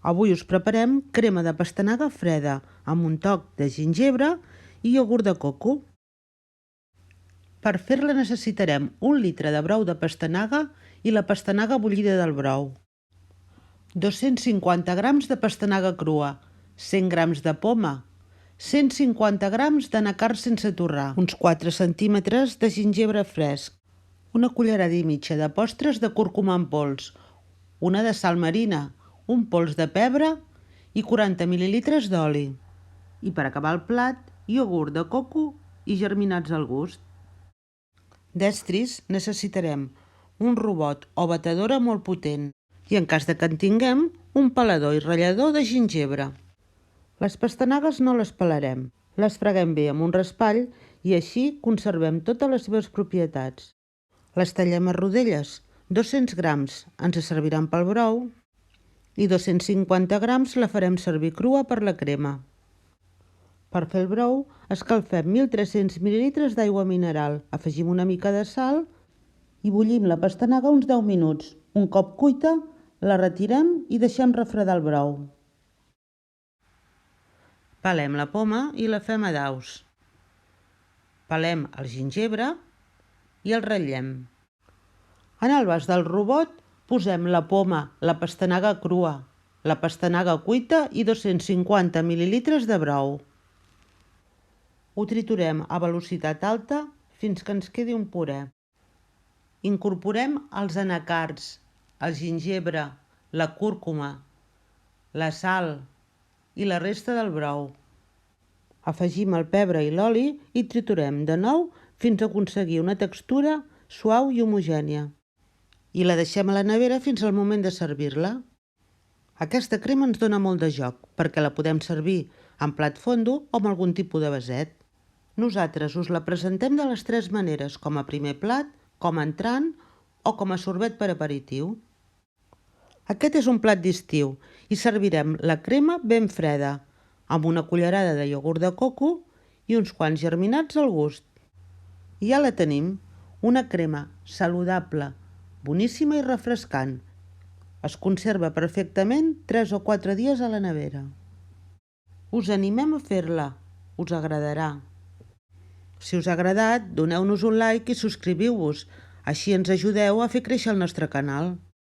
Avui us preparem crema de pastanaga freda amb un toc de gingebre i iogurt de coco. Per fer-la necessitarem 1 litre de brou de pastanaga i la pastanaga bullida del brou, 250 grams de pastanaga crua, 100 grams de poma, 150 grams d'anacards sense torrar, uns 4 centímetres de gingebre fresc, una cullerada i mitja de postres de cúrcuma en pols, una de sal marina, un pols de pebre i 40 mil·lilitres d'oli. I per acabar el plat, iogurt de coco i germinats al gust. D'estris necessitarem un robot o batedora molt potent i en cas de que en tinguem, un pelador i ratllador de gingebre. Les pastanagues no les pelarem, les freguem bé amb un raspall i així conservem totes les seves propietats. Les tallem a rodelles, 200 grams ens serviran pel brou i 250 grams la farem servir crua per la crema. Per fer el brou, escalfem 1.300 mil·lilitres d'aigua mineral, afegim una mica de sal i bullim la pastanaga uns 10 minuts. Un cop cuita, la retirem i deixem refredar el brou. Pelem la poma i la fem a daus. Pelem el gingebre i el ratllem. En el vas del robot posem la poma, la pastanaga crua, la pastanaga cuita i 250 mil·lilitres de brou. Ho triturem a velocitat alta fins que ens quedi un puré. Incorporem els anacards, el gingebre, la cúrcuma, la sal i la resta del brou. Afegim el pebre i l'oli i triturem de nou fins a aconseguir una textura suau i homogènia. I la deixem a la nevera fins al moment de servir-la. Aquesta crema ens dona molt de joc perquè la podem servir en plat fondo o amb algun tipus de beset. Nosaltres us la presentem de les 3 maneres, com a primer plat, com a entrant o com a sorbet per aperitiu. Aquest és un plat d'estiu i servirem la crema ben freda, amb una cullerada de iogurt de coco i uns quants germinats al gust. I ja la tenim, una crema saludable, boníssima i refrescant. Es conserva perfectament 3 o 4 dies a la nevera. Us animem a fer-la, us agradarà. Si us ha agradat, doneu-nos un like i subscriviu-vos, així ens ajudeu a fer créixer el nostre canal.